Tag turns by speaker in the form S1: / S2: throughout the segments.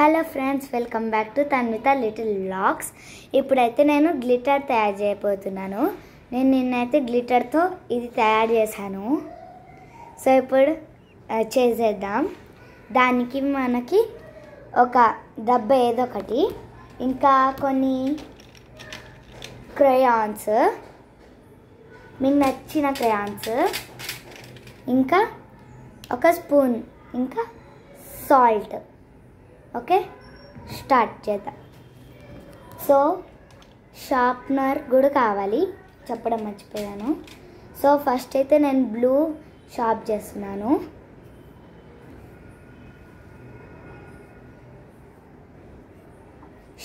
S1: Hello friends, welcome back to Tanvitha little vlogs. ఇప్పుడైతే నేను glitter తయారు చేయబోతున్నాను. నేను నిన్నైతే గ్లిటర్తో ఇది తయారు చేశాను. సో ఇప్పుడు చేసేద్దాం. దానికి మనకి ఒక డబ్బా ఏదో ఒకటి, ఇంకా కొన్ని క్రయాన్స్, మీకు నచ్చిన క్రయాన్స్, ఇంకా ఒక స్పూన్, ఇంకా సాల్ట్. ఓకే, స్టార్ట్ చేద్దాం. సో షార్ప్నర్ కూడా కావాలి, చెప్పడం మర్చిపోయాను. సో ఫస్ట్ అయితే నేను బ్లూ షార్ప్ చేస్తున్నాను.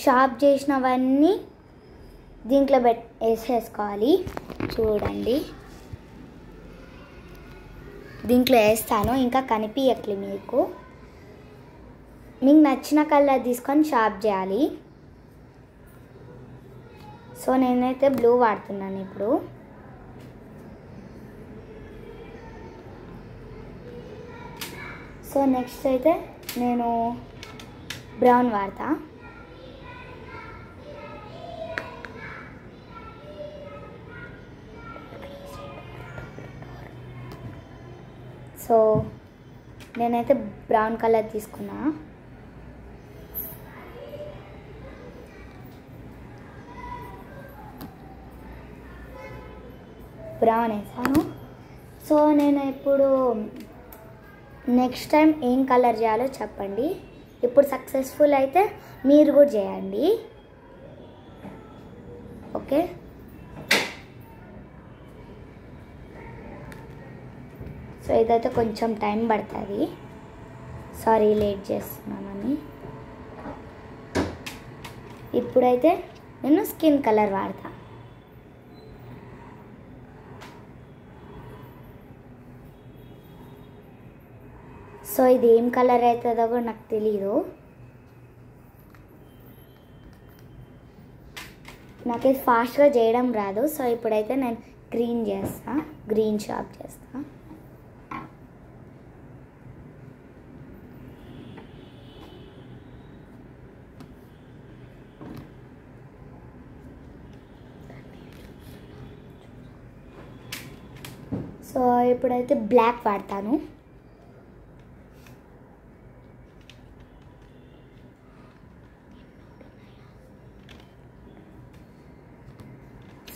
S1: షార్ప్ చేసినవన్నీ దీంట్లో వేసేసుకోవాలి. చూడండి, దీంట్లో వేస్తాను. ఇంకా కనిపించట్లే మీకు నచ్చిన కలర్ తీసుకొని షార్ప్ చేయాలి. సో నేనైతే బ్లూ వాడుతున్నాను ఇప్పుడు. సో నెక్స్ట్ అయితే నేను బ్రౌన్ వాడతా. సో నేనైతే బ్రౌన్ కలర్ తీసుకున్నా. బ్రౌన్ వేసాను. సో నేను ఇప్పుడు నెక్స్ట్ టైం ఏం కలర్ చేయాలో చెప్పండి. ఇప్పుడు సక్సెస్ఫుల్ అయితే మీరు కూడా చేయండి. ఓకే, సో ఇదైతే కొంచెం టైం పడుతుంది. సారీ లేట్ చేస్తున్నానని. ఇప్పుడైతే నేను స్కిన్ కలర్ వాడతా. సో ఇది ఏం కలర్ అవుతుందో కూడా నాకు తెలీదు. నాకు ఇది ఫాస్ట్గా చేయడం రాదు. సో ఇప్పుడైతే నేను గ్రీన్ చేస్తా, గ్రీన్ షార్ప్ చేస్తా. సో ఇప్పుడైతే బ్లాక్ వాడతాను.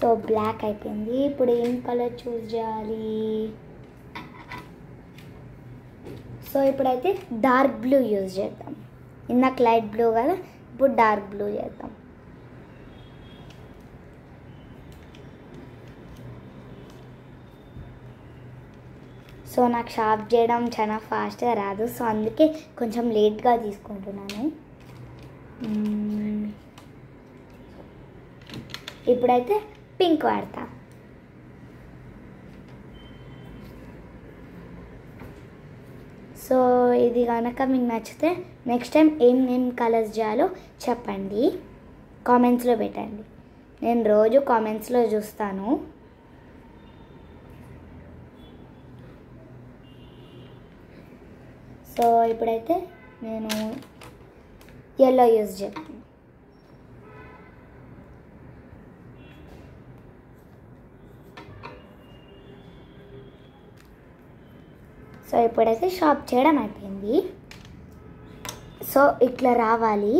S1: సో బ్లాక్ అయిపోయింది. ఇప్పుడు ఏం కలర్ చూస్ చేయాలి? సో ఇప్పుడైతే డార్క్ బ్లూ యూజ్ చేద్దాం. ఇందాక లైట్ బ్లూ కదా, ఇప్పుడు డార్క్ బ్లూ చేద్దాం. సో నాకు షార్ప్ చేయడం చాలా ఫాస్ట్గా రాదు. సో అందుకే కొంచెం లేట్గా తీసుకుంటున్నాను. ఇప్పుడైతే పింక్ వాడతా. సో ఇది కనుక మీకు నచ్చితే నెక్స్ట్ టైం ఏం కలర్స్ చేయాలో చెప్పండి, కామెంట్స్లో పెట్టండి. నేను రోజు కామెంట్స్లో చూస్తాను. సో ఇప్పుడైతే నేను ఎల్లో యూజ్ చేస్తాను. సో ఇప్పుడైతే షార్ప్ చేయడం అయిపోయింది. సో ఇట్లా రావాలి.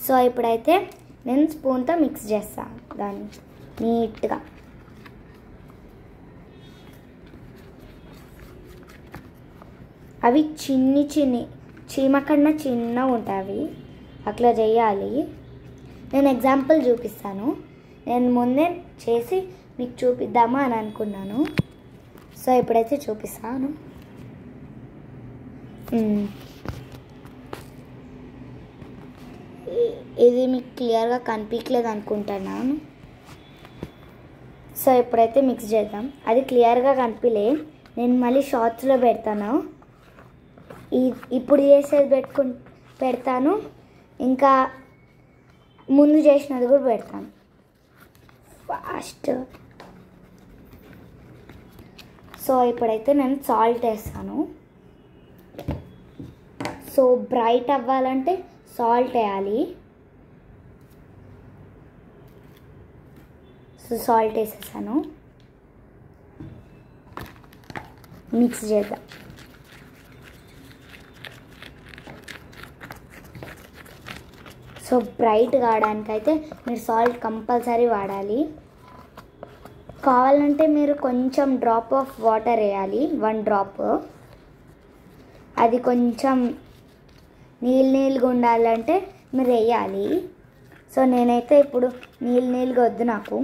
S1: సో ఇప్పుడైతే నేను స్పూన్తో మిక్స్ చేస్తాను దాన్ని నీట్గా. అవి చిన్ని చీమ కన్నా చిన్నగా ఉంటాయి, అట్లా చేయాలి. నేను ఎగ్జాంపుల్ చూపిస్తాను. నేను ముందే చేసి మీకు చూపిద్దామా అని అనుకున్నాను. సో ఇప్పుడైతే చూపిస్తాను. ఇది మీకు క్లియర్గా కనిపించలేదు అనుకుంటున్నాను. సో ఇప్పుడైతే మిక్స్ చేద్దాం. అది క్లియర్గా కనిపించలే, నేను మళ్ళీ షార్ట్స్లో పెడతాను. ఇప్పుడు చేసేది పెడతాను, ఇంకా ముందు చేసినది కూడా పెడతాను ఫాస్ట్. సో ఇప్పుడైతే నేను సాల్ట్ వేస్తాను. సో బ్రైట్ అవ్వాలంటే సాల్ట్ వేయాలి. సో సాల్ట్ వేసేసాను. మిక్స్ చేద్దాం. సో బ్రైట్ కావడానికైతే మీరు సాల్ట్ కంపల్సరీ వాడాలి. కావాలంటే మీరు కొంచెం డ్రాప్ ఆఫ్ వాటర్ వేయాలి, 1 డ్రాప్. అది కొంచెం నీళ్ళుగా ఉండాలంటే మీరు వేయాలి. సో నేనైతే ఇప్పుడు నీళ్ళుగా వద్దు నాకు,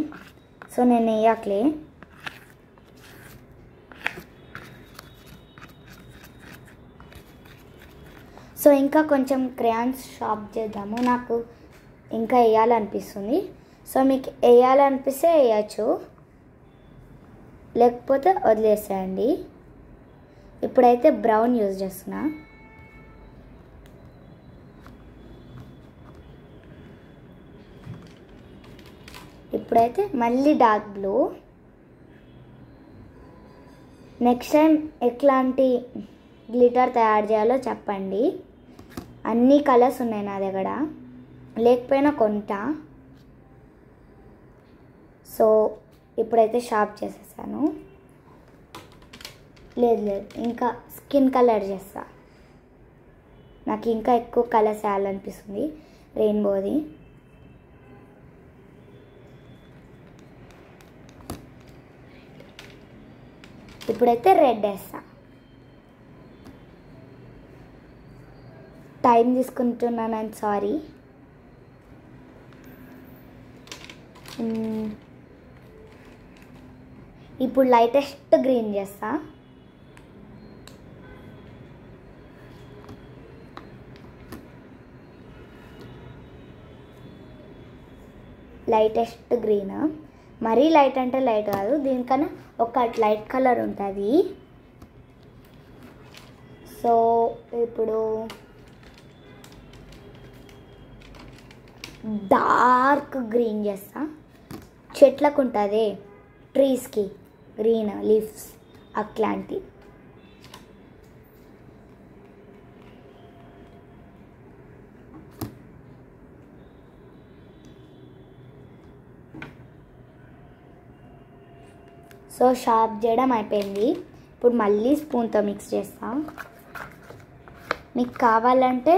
S1: సో నేను వేయట్లే. సో ఇంకా కొంచెం క్రేయాన్స్ షార్ప్ చేద్దాము, నాకు ఇంకా వేయాలనిపిస్తుంది. సో మీకు వేయాలనిపిస్తే వేయచ్చు, లేకపోతే వదిలేసేయండి. ఇప్పుడైతే బ్రౌన్ యూజ్ చేస్తున్నా. ఇప్పుడైతే మళ్ళీ డార్క్ బ్లూ. నెక్స్ట్ టైం ఎట్లాంటి గ్లిటర్ తయారు చేయాలో చెప్పండి. అన్ని కలర్స్ ఉన్నాయి నా దగ్గర, లేకపోయినా కొంటా. సో ఇప్పుడైతే షార్ప్ చేసేసాను. లేదు ఇంకా స్కిన్ కలర్ చేస్తా. నాకు ఇంకా ఎక్కువ కలర్స్ వేయాలనిపిస్తుంది రెయిన్బోది. ఇప్పుడైతే రెడ్ వేస్తా. టైం తీసుకుంటున్నాను, ఐమ్ సారీ. ఇప్పుడు లైటెస్ట్ గ్రీన్ చేస్తా. లైటెస్ట్ గ్రీన్, మరీ లైట్ అంటే లైట్ కాదు, దీనికన్నా ఒక లైట్ కలర్ ఉంటుంది. సో ఇప్పుడు డార్క్ గ్రీన్ చేస్తా. చెట్లకు ఉంటుంది, ట్రీస్కి గ్రీన్ లీవ్స్ అట్లాంటి. సో షార్ప్ చేయడం అయిపోయింది. ఇప్పుడు మళ్ళీ స్పూన్తో మిక్స్ చేస్తా. మీకు కావాలంటే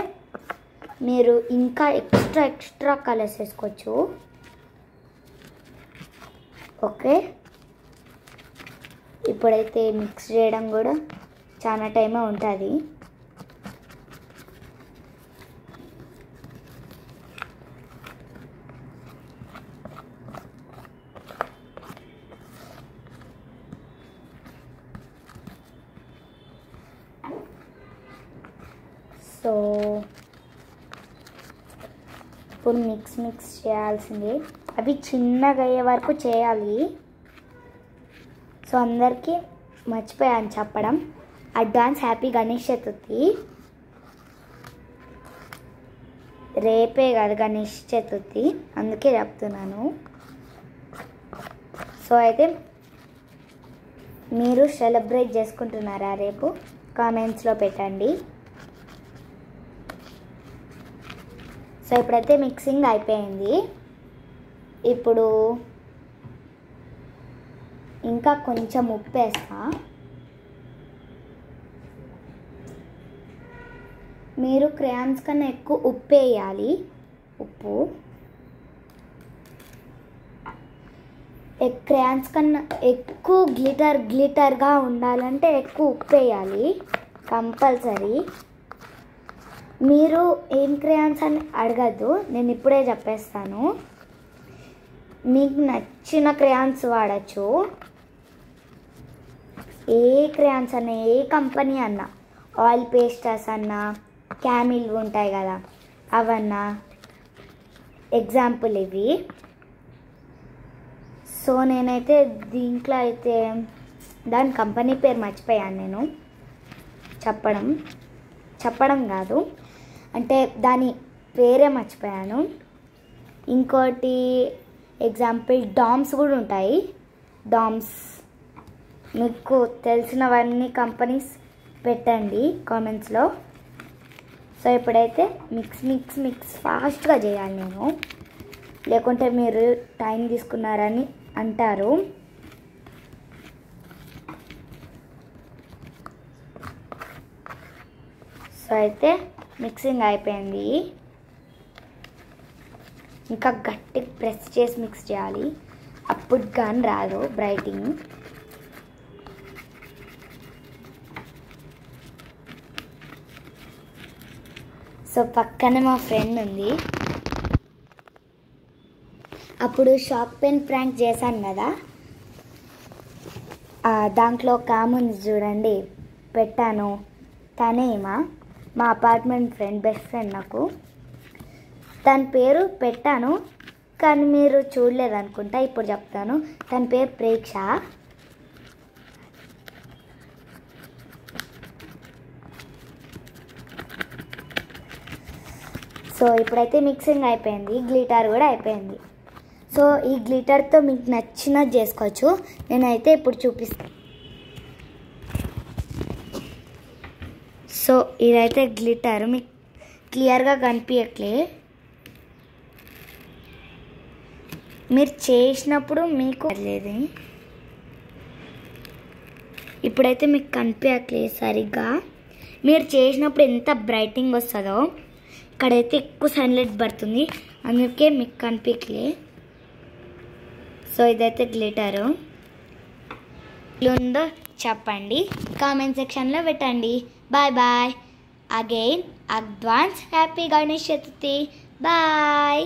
S1: మీరు ఇంకా ఎక్స్ట్రా కలర్స్ వేసుకోవచ్చు. ఓకే, ఇప్పుడైతే మిక్స్ చేయడం కూడా చాలా టైమే ఉంటుంది. సో ఇప్పుడు మిక్స్ చేయాల్సిందే. అవి చిన్నగా అయ్యే వరకు చేయాలి. సో అందరికీ మర్చిపోయాను చెప్పడం, అడ్వాన్స్ హ్యాపీ గణేష్ చతుర్థి. రేపే కాదు గణేష్ చతుర్థి, అందుకే చెప్తున్నాను. సో అయితే మీరు సెలబ్రేట్ చేసుకుంటున్నారా రేపు? కామెంట్స్లో పెట్టండి. సో ఇప్పుడైతే మిక్సింగ్ అయిపోయింది. ఇప్పుడు ఇంకా కొంచెం ఉప్పు వేస్తా. మీరు క్రేయాన్స్ కన్నా ఎక్కువ ఉప్పు వేయాలి. ఉప్పు క్రేయాన్స్ కన్నా ఎక్కువ గ్లిటర్గా ఉండాలంటే ఎక్కువ ఉప్పు వేయాలి కంపల్సరీ. మీరు ఏం క్రేయాన్స్ అని అడగద్దు, నేను ఇప్పుడే చెప్పేస్తాను. మీకు నచ్చిన క్రేయాన్స్ వాడచ్చు. ఏ క్రేయాన్స్ అన్నా, ఏ కంపెనీ అన్నా, ఆయిల్ పేస్టర్స్ అన్నా, క్యామిల్ ఉంటాయి కదా అవన్నా, ఎగ్జాంపుల్ ఇవి. సో నేనైతే దీంట్లో అయితే దాని కంపెనీ పేరు మర్చిపోయాను. నేను చెప్పడం కాదు, అంటే దాని పేరే మర్చిపోయాను. ఇంకోటి ఎగ్జాంపుల్ డామ్స్ కూడా ఉంటాయి. డామ్స్ మీకు తెలిసినవన్నీ కంపెనీస్ పెట్టండి కామెంట్స్లో. సో ఇప్పుడైతే మిక్స్ ఫాస్ట్గా చేయాలి నేను, లేకుంటే మీరు టైం తీసుకున్నారని అంటారు. సో అయితే మిక్సింగ్ అయిపోయింది. ఇంకా గట్టి ప్రెస్ చేసి మిక్స్ చేయాలి, అప్పుడు కానీ రాదు బ్రైటింగ్. సో పక్కనే మా ఫ్రెండ్ ఉంది. అప్పుడు షాప్ పెన్ ప్రాంక్ చేశాను కదా, దాంట్లో ఒక ఆమె ఉంది చూడండి, పెట్టాను. తనే మా అపార్ట్మెంట్ ఫ్రెండ్, బెస్ట్ ఫ్రెండ్ నాకు. తన పేరు పెట్టాను కానీ మీరు చూడలేదనుకుంటా, ఇప్పుడు చెప్తాను. తన పేరు ప్రేక్ష. సో ఇప్పుడైతే మిక్సింగ్ అయిపోయింది, గ్లిటర్ కూడా అయిపోయింది. సో ఈ గ్లిటర్తో మీకు నచ్చినది చేసుకోవచ్చు. నేనైతే ఇప్పుడు చూపిస్తాను. సో ఇదైతే గ్లిటర్ మీకు క్లియర్గా కనిపించట్లే, మీరు చేసినప్పుడు మీకు లేదు. ఇప్పుడైతే మీకు కనిపించట్లేదు సరిగ్గా. మీరు చేసినప్పుడు ఎంత బ్రైటింగ్ వస్తుందో, ఇక్కడైతే ఎక్కువ సన్లైట్ పడుతుంది, అందుకే మీకు కనిపించలే. సో ఇదైతే గ్లిటరు. ఉందో చెప్పండి, కామెంట్ సెక్షన్లో పెట్టండి. Bye bye. Again advance happy Ganesh Chaturthi. Bye.